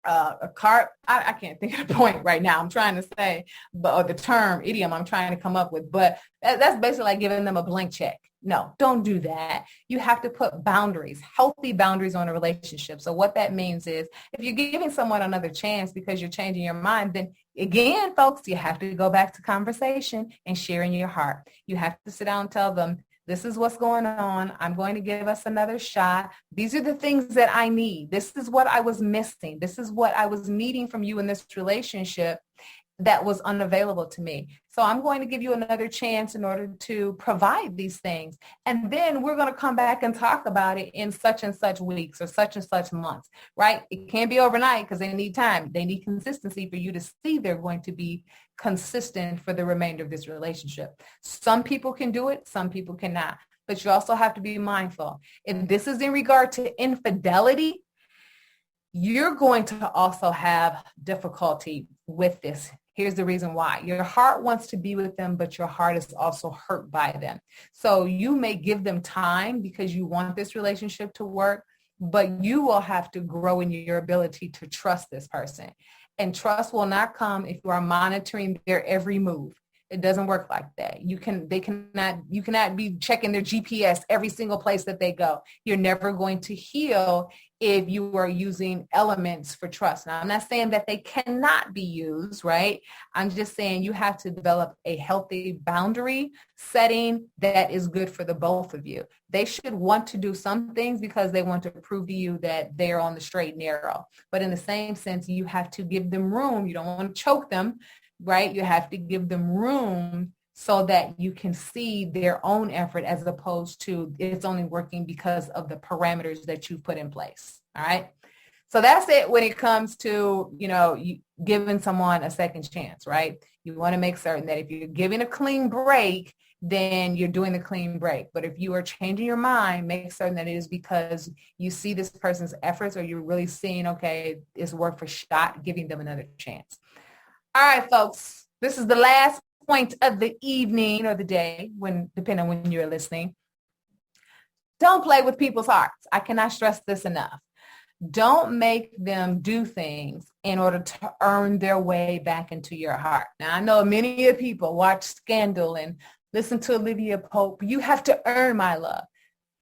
a cart. I can't think of the point right now. I'm trying to say, but or the term idiom I'm trying to come up with, but that's basically like giving them a blank check. No, don't do that. You have to put boundaries, healthy boundaries on a relationship. So what that means is if you're giving someone another chance because you're changing your mind, then again, folks, you have to go back to conversation and sharing your heart. You have to sit down and tell them, this is what's going on. I'm going to give us another shot. These are the things that I need. This is what I was missing. This is what I was needing from you in this relationship that was unavailable to me. So I'm going to give you another chance in order to provide these things. And then we're going to come back and talk about it in such and such weeks or such and such months, right? It can't be overnight because they need time. They need consistency for you to see they're going to be consistent for the remainder of this relationship. Some people can do it. Some people cannot. But you also have to be mindful. If this is in regard to infidelity, you're going to also have difficulty with this. Here's the reason why. Your heart wants to be with them, but your heart is also hurt by them. So you may give them time because you want this relationship to work, but you will have to grow in your ability to trust this person. And trust will not come if you are monitoring their every move. It doesn't work like that. You cannot be checking their GPS every single place that they go. You're never going to heal if you are using elements for trust. Now, I'm not saying that they cannot be used, right? I'm just saying you have to develop a healthy boundary setting that is good for the both of you. They should want to do some things because they want to prove to you that they're on the straight and narrow. But in the same sense, you have to give them room. You don't want to choke them, right? You have to give them room so that you can see their own effort as opposed to it's only working because of the parameters that you put in place. All right. So that's it when it comes to, you giving someone a second chance, right? You want to make certain that if you're giving a clean break, then you're doing the clean break. But if you are changing your mind, make certain that it is because you see this person's efforts or you're really seeing, okay, it's worth a shot, giving them another chance. All right, folks, this is the last point of the evening or the day, depending on when you're listening. Don't play with people's hearts. I cannot stress this enough. Don't make them do things in order to earn their way back into your heart. Now, I know many people watch Scandal and listen to Olivia Pope. You have to earn my love.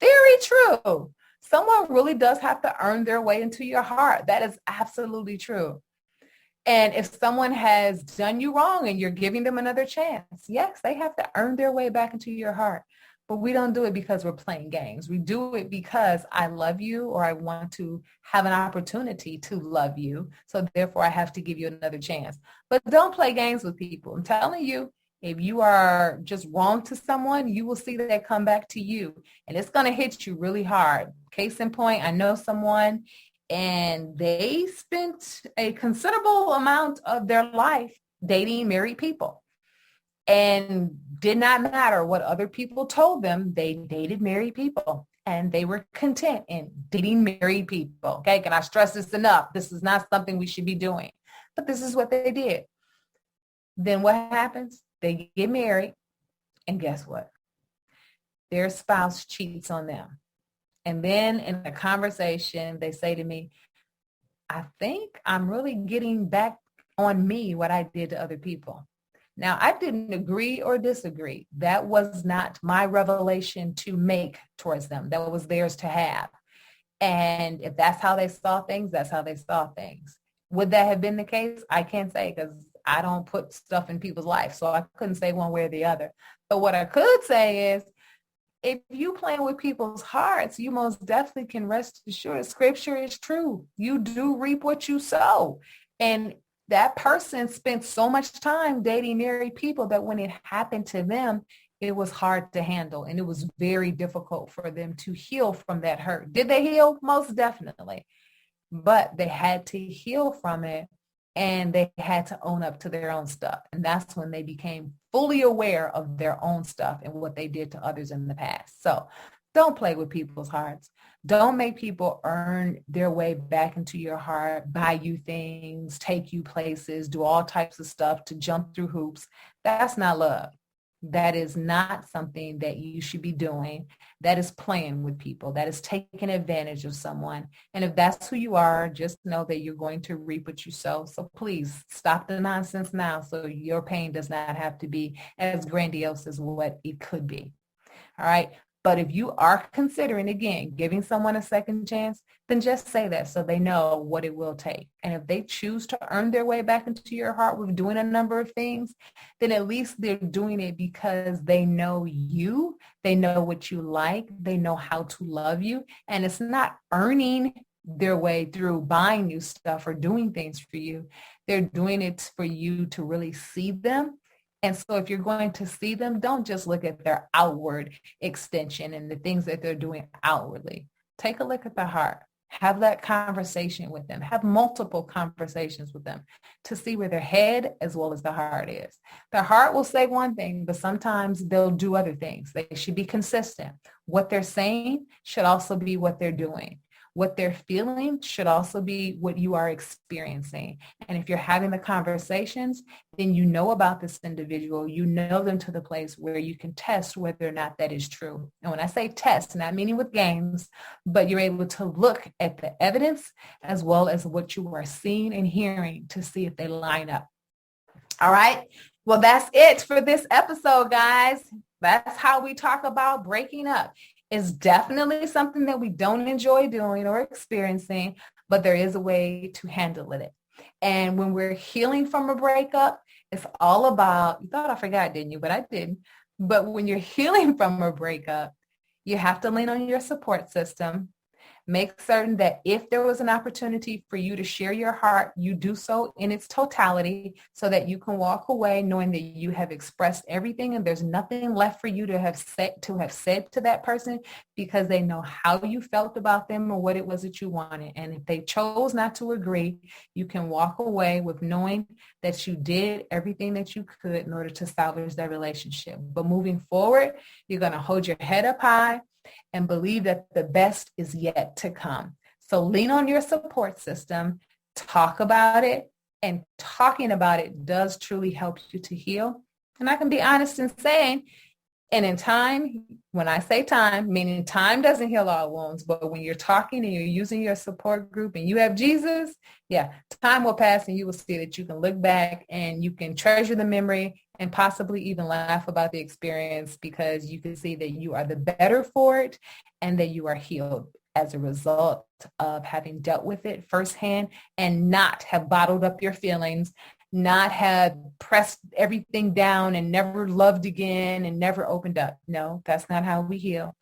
Very true. Someone really does have to earn their way into your heart. That is absolutely true. And if someone has done you wrong and you're giving them another chance, yes, they have to earn their way back into your heart. But we don't do it because we're playing games. We do it because I love you or I want to have an opportunity to love you. So therefore, I have to give you another chance. But don't play games with people. I'm telling you, if you are just wrong to someone, you will see that come back to you. And it's going to hit you really hard. Case in point, I know someone and they spent a considerable amount of their life dating married people. And did not matter what other people told them, they dated married people. And they were content in dating married people. Okay, can I stress this enough? This is not something we should be doing. But this is what they did. Then what happens? They get married. And guess what? Their spouse cheats on them. And then in a conversation, they say to me, I think I'm really getting back on me what I did to other people. Now, I didn't agree or disagree. That was not my revelation to make towards them. That was theirs to have. And if that's how they saw things, that's how they saw things. Would that have been the case? I can't say because I don't put stuff in people's life. So I couldn't say one way or the other. But what I could say is, if you playing with people's hearts, you most definitely can rest assured scripture is true. You do reap what you sow. And that person spent so much time dating married people that when it happened to them, it was hard to handle. And it was very difficult for them to heal from that hurt. Did they heal? Most definitely. But they had to heal from it. And they had to own up to their own stuff. And that's when they became fully aware of their own stuff and what they did to others in the past. So don't play with people's hearts. Don't make people earn their way back into your heart, buy you things, take you places, do all types of stuff to jump through hoops. That's not love. That is not something that you should be doing. That is playing with people. That is taking advantage of someone. And if that's who you are, just know that you're going to reap what you sow. So please stop the nonsense now so your pain does not have to be as grandiose as what it could be. All right. But if you are considering, again, giving someone a second chance, then just say that so they know what it will take. And if they choose to earn their way back into your heart with doing a number of things, then at least they're doing it because they know you, they know what you like, they know how to love you. And it's not earning their way through buying new stuff or doing things for you. They're doing it for you to really see them. And so if you're going to see them, don't just look at their outward extension and the things that they're doing outwardly. Take a look at the heart. Have that conversation with them. Have multiple conversations with them to see where their head as well as the heart is. Their heart will say one thing, but sometimes they'll do other things. They should be consistent. What they're saying should also be what they're doing. What they're feeling should also be what you are experiencing. And if you're having the conversations, then you know about this individual, you know them to the place where you can test whether or not that is true. And when I say test, not meaning with games, but you're able to look at the evidence as well as what you are seeing and hearing to see if they line up. All right. Well, that's it for this episode, guys. That's how we talk about breaking up. It's definitely something that we don't enjoy doing or experiencing, but there is a way to handle it. And when we're healing from a breakup, it's all about, you thought I forgot, didn't you? But I didn't. But when you're healing from a breakup, you have to lean on your support system. Make certain that if there was an opportunity for you to share your heart, you do so in its totality so that you can walk away knowing that you have expressed everything and there's nothing left for you to have said to that person because they know how you felt about them or what it was that you wanted. And if they chose not to agree, you can walk away with knowing that you did everything that you could in order to salvage that relationship. But moving forward, you're going to hold your head up high and believe that the best is yet to come. So lean on your support system, talk about it, and talking about it does truly help you to heal. And I can be honest in saying, and in time, when I say time, meaning time doesn't heal all wounds, but when you're talking and you're using your support group and you have Jesus, yeah, time will pass and you will see that you can look back and you can treasure the memory and possibly even laugh about the experience because you can see that you are the better for it and that you are healed as a result of having dealt with it firsthand and not have bottled up your feelings, not have pressed everything down and never loved again and never opened up. No, that's not how we heal.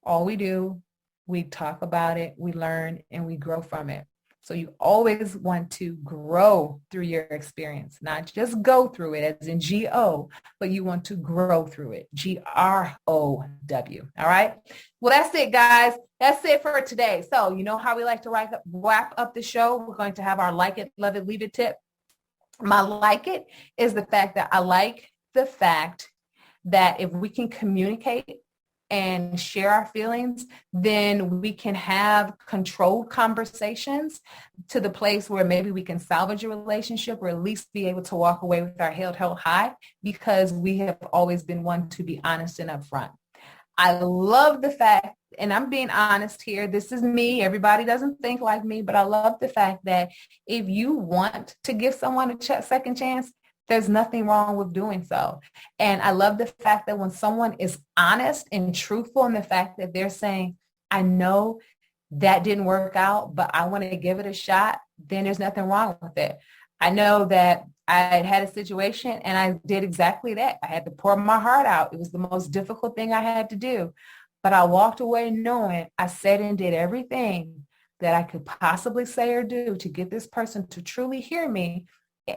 All we do, we talk about it, we learn, and we grow from it. So you always want to grow through your experience, not just go through it as in G-O, but you want to grow through it, G-R-O-W. All right. Well, that's it, guys. That's it for today. So you know how we like to wrap up the show. We're going to have our like it, love it, leave it tip. My like it is the fact that I like the fact that if we can communicate and share our feelings, then we can have controlled conversations to the place where maybe we can salvage a relationship or at least be able to walk away with our head held high because we have always been one to be honest and upfront. I love the fact, and I'm being honest here, this is me. Everybody doesn't think like me, but I love the fact that if you want to give someone a second chance, there's nothing wrong with doing so. And I love the fact that when someone is honest and truthful in the fact that they're saying, I know that didn't work out, but I want to give it a shot, then there's nothing wrong with it. I know that I had a situation and I did exactly that. I had to pour my heart out. It was the most difficult thing I had to do. But I walked away knowing I said and did everything that I could possibly say or do to get this person to truly hear me.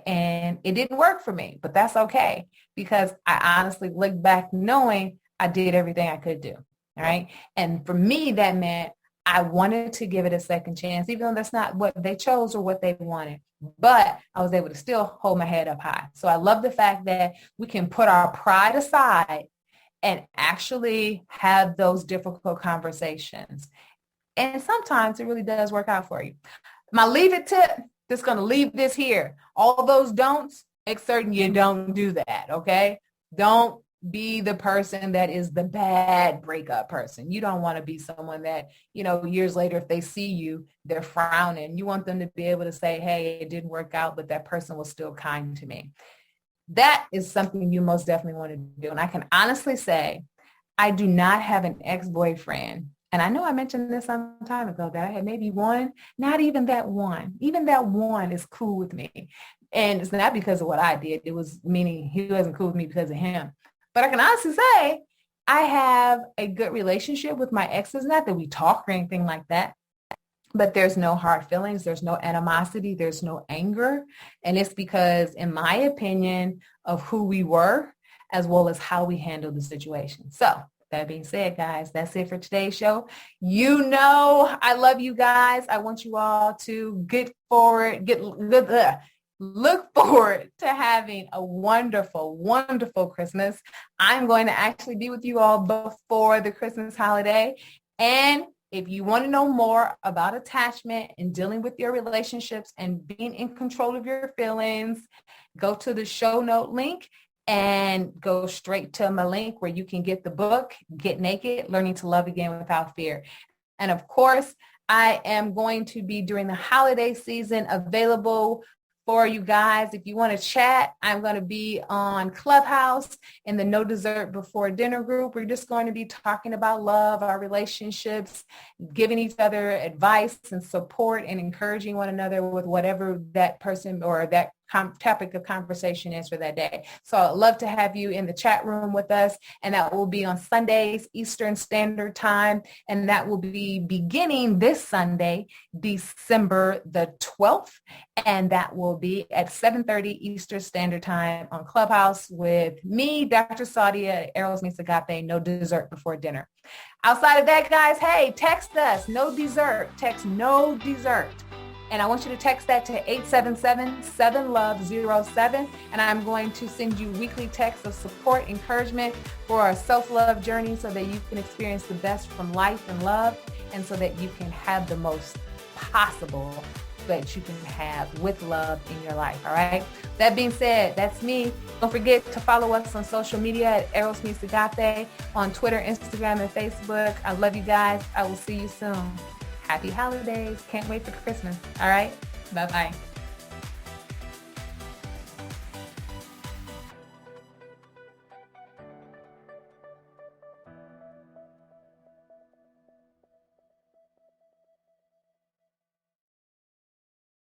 And it didn't work for me, but that's okay because I honestly look back knowing I did everything I could do. All right. And for me, that meant I wanted to give it a second chance, even though that's not what they chose or what they wanted. But I was able to still hold my head up high. So I love the fact that we can put our pride aside and actually have those difficult conversations. And sometimes it really does work out for you. My leave it tip, just going to leave this here. All those don'ts, make certain you don't do that, okay? Don't be the person that is the bad breakup person. You don't want to be someone that, years later, if they see you, they're frowning. You want them to be able to say, hey, it didn't work out, but that person was still kind to me. That is something you most definitely want to do. And I can honestly say, I do not have an ex-boyfriend. And I know I mentioned this some time ago that I had maybe one, not even that one. Even that one is cool with me. And it's not because of what I did. It was meaning he wasn't cool with me because of him. But I can honestly say I have a good relationship with my exes. Not that we talk or anything like that, but there's no hard feelings. There's no animosity. There's no anger. And it's because, in my opinion, of who we were, as well as how we handled the situation. So that being said, guys, that's it for today's show. I love you guys. I want you all to look forward to having a wonderful, wonderful Christmas. I'm going to actually be with you all before the Christmas holiday. And if you want to know more about attachment and dealing with your relationships and being in control of your feelings, go to the show note link and go straight to my link where you can get the book, Get Naked, Learning to Love Again Without Fear. And of course, I am going to be, during the holiday season, available for you guys. If you want to chat, I'm going to be on Clubhouse in the No Dessert Before Dinner group. We're just going to be talking about love, our relationships, giving each other advice and support, and encouraging one another with whatever that person or that topic of conversation is for that day. So I'd love to have you in the chat room with us, and that will be on Sundays, Eastern Standard Time, and that will be beginning this Sunday, December the 12th, and that will be at 7:30 Eastern Standard Time on Clubhouse with me, Dr. Sadia, Eros Meets Agape, No Dessert Before Dinner. Outside of that, guys, hey, text us, no dessert, text no dessert. And I want you to text that to 877-7LOVE-07. And I'm going to send you weekly texts of support, encouragement for our self-love journey so that you can experience the best from life and love, and so that you can have the most possible that you can have with love in your life. All right. That being said, that's me. Don't forget to follow us on social media at Eros Meets Agape on Twitter, Instagram, and Facebook. I love you guys. I will see you soon. Happy holidays. Can't wait for Christmas. All right. Bye-bye.